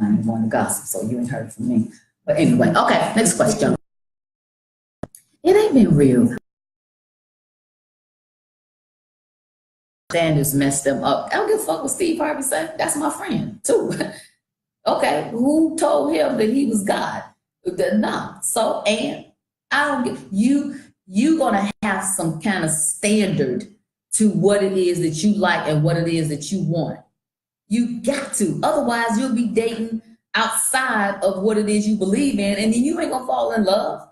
I ain't one to gossip, so you ain't heard it from me. But anyway, okay, next question. It ain't been real. Standards messed them up. I don't give a fuck what Steve Harvey said. That's my friend, too. Okay, who told him that he was God? No. So, and I don't get you gonna have some kind of standard to what it is that you like and what it is that you want. You got to. Otherwise, you'll be dating outside of what it is you believe in, and then you ain't gonna fall in love.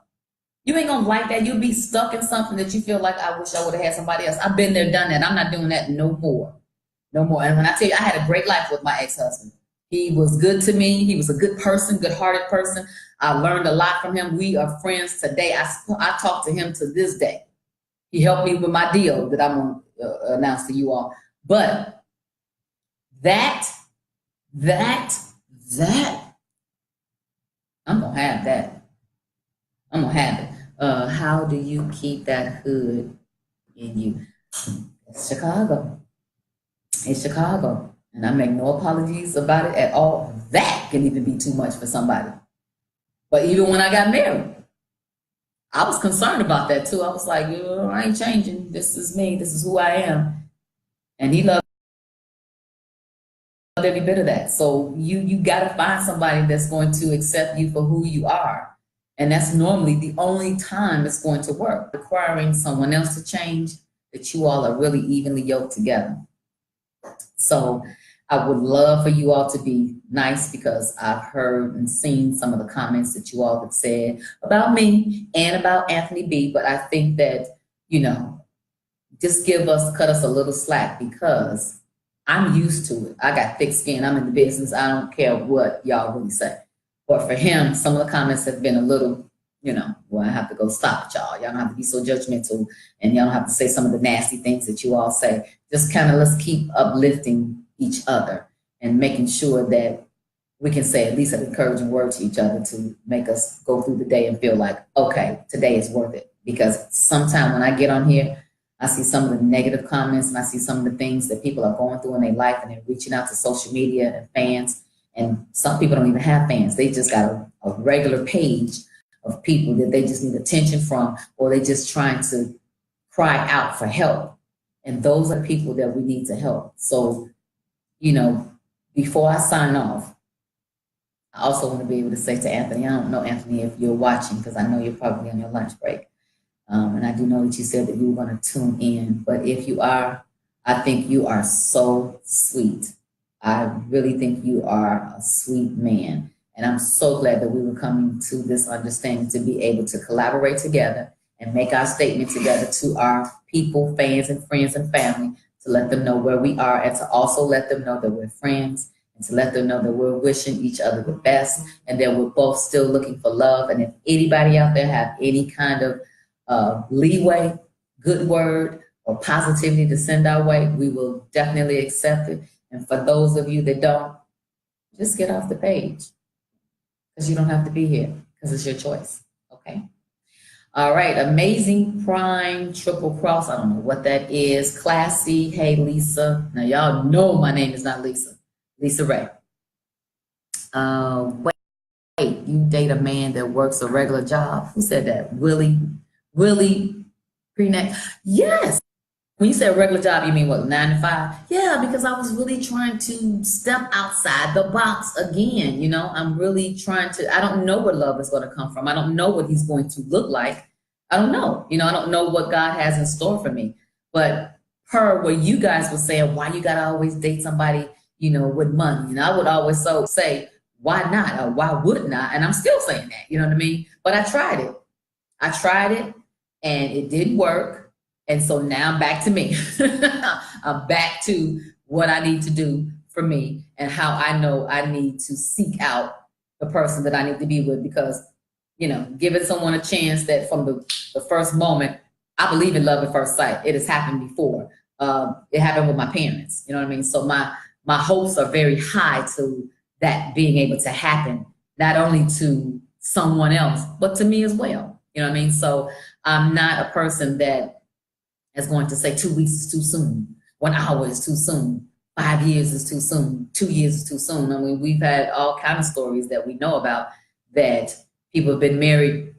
You ain't gonna like that. You'll be stuck in something that you feel like, I wish I would have had somebody else. I've been there, done that. I'm not doing that no more. No more. And when I tell you, I had a great life with my ex-husband. He was good to me. He was a good person, good-hearted person. I learned a lot from him. We are friends today. I talk to him to this day. He helped me with my deal that I'm going to announce to you all. But that, I'm going to have that. I'm going to have it. How do you keep that hood in you? It's Chicago. It's Chicago. And I make no apologies about it at all. That can even be too much for somebody. But even when I got married, I was concerned about that too. I was like, I ain't changing. This is me. This is who I am. And he loved every bit of that. So you got to find somebody that's going to accept you for who you are. And that's normally the only time it's going to work. Requiring someone else to change, that you all are really evenly yoked together. So I would love for you all to be nice, because I've heard and seen some of the comments that you all have said about me and about Anthony B. But I think that, you know, just cut us a little slack, because I'm used to it. I got thick skin. I'm in the business. I don't care what y'all really say. But for him, some of the comments have been a little, you know, well, I have to go stop it, y'all. Y'all don't have to be so judgmental, and y'all don't have to say some of the nasty things that you all say. Just kind of let's keep uplifting each other and making sure that we can say at least an encouraging word to each other to make us go through the day and feel like, okay, today is worth it. Because sometimes when I get on here, I see some of the negative comments, and I see some of the things that people are going through in their life, and they're reaching out to social media and fans. And some people don't even have fans. They just got a regular page of people that they just need attention from, or they just trying to cry out for help. And those are people that we need to help. So, you know, before I sign off, I also want to be able to say to Anthony, I don't know, Anthony, if you're watching, because I know you're probably on your lunch break. And I do know that you said that you were going to tune in. But if you are, I think you are so sweet. I really think you are a sweet man. And I'm so glad that we were coming to this understanding to be able to collaborate together and make our statement together to our people, fans, and friends and family, to let them know where we are, and to also let them know that we're friends, and to let them know that we're wishing each other the best, and that we're both still looking for love. And if anybody out there have any kind of leeway, good word, or positivity to send our way, we will definitely accept it. And for those of you that don't, just get off the page, because you don't have to be here, because it's your choice. Okay. All right. Amazing Prime Triple Cross. I don't know what that is. Classy. Hey, Lisa. Now, y'all know my name is not Lisa. Lisa Raye. Wait, you date a man that works a regular job? Who said that? Willie Preneck. Yes. When you say a regular job, you mean what, 9 to 5? Yeah, because I was really trying to step outside the box again. You know, I'm really trying to, I don't know where love is going to come from. I don't know what he's going to look like. I don't know. You know, I don't know what God has in store for me. But per what you guys were saying, why you got to always date somebody, you know, with money. And I would always say, why not? Or why would not? And I'm still saying that, you know what I mean? But I tried it and it didn't work. And so now I'm back to me. I'm back to what I need to do for me, and how I know I need to seek out the person that I need to be with, because, you know, giving someone a chance, that from the first moment, I believe in love at first sight. It has happened before. It happened with my parents, you know what I mean? So my hopes are very high to that being able to happen, not only to someone else, but to me as well. You know what I mean? So I'm not a person that is going to say 2 weeks is too soon, 1 hour is too soon, 5 years is too soon, 2 years is too soon. I mean, we've had all kinds of stories that we know about, that people have been married,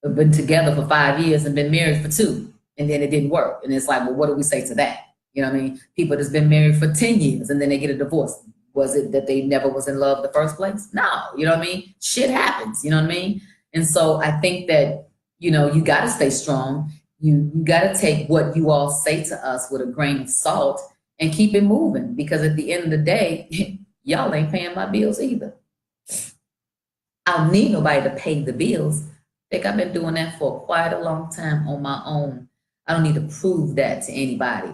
have been together for 5 years and been married for 2, and then it didn't work. And it's like, well, what do we say to that? You know what I mean? People that's been married for 10 years and then they get a divorce. Was it that they never was in love in the first place? No, you know what I mean? Shit happens, you know what I mean? And so I think that, you know, you got to stay strong. You got to take what you all say to us with a grain of salt and keep it moving, because at the end of the day, y'all ain't paying my bills either. I don't need nobody to pay the bills. I think I've been doing that for quite a long time on my own. I don't need to prove that to anybody.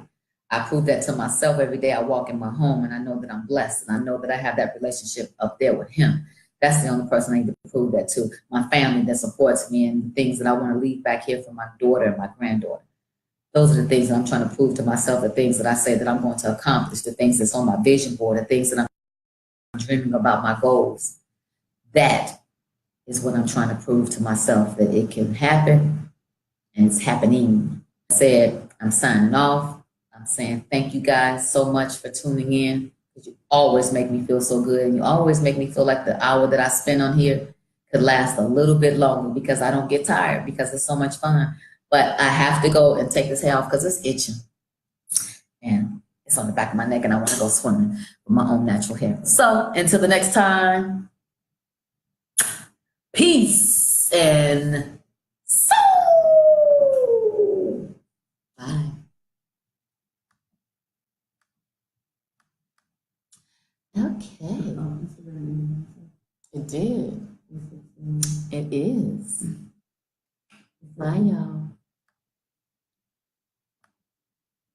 I prove that to myself every day I walk in my home, and I know that I'm blessed, and I know that I have that relationship up there with him. That's the only person I need to prove that to. My family that supports me, and the things that I want to leave back here for my daughter and my granddaughter. Those are the things that I'm trying to prove to myself, the things that I say that I'm going to accomplish, the things that's on my vision board, the things that I'm dreaming about, my goals. That is what I'm trying to prove to myself, that it can happen, and it's happening. I said, I'm signing off. I'm saying thank you guys so much for tuning in. You always make me feel so good, and you always make me feel like the hour that I spend on here could last a little bit longer, because I don't get tired, because it's so much fun. But I have to go and take this hair off because it's itching. And It's on the back of my neck and I want to go swimming with my own natural hair. So until the next time, peace and soul. Bye. Okay. It did. It is. Bye, y'all.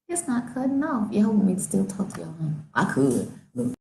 It's not cutting off. Y'all want me to still talk to y'all? I could. Look.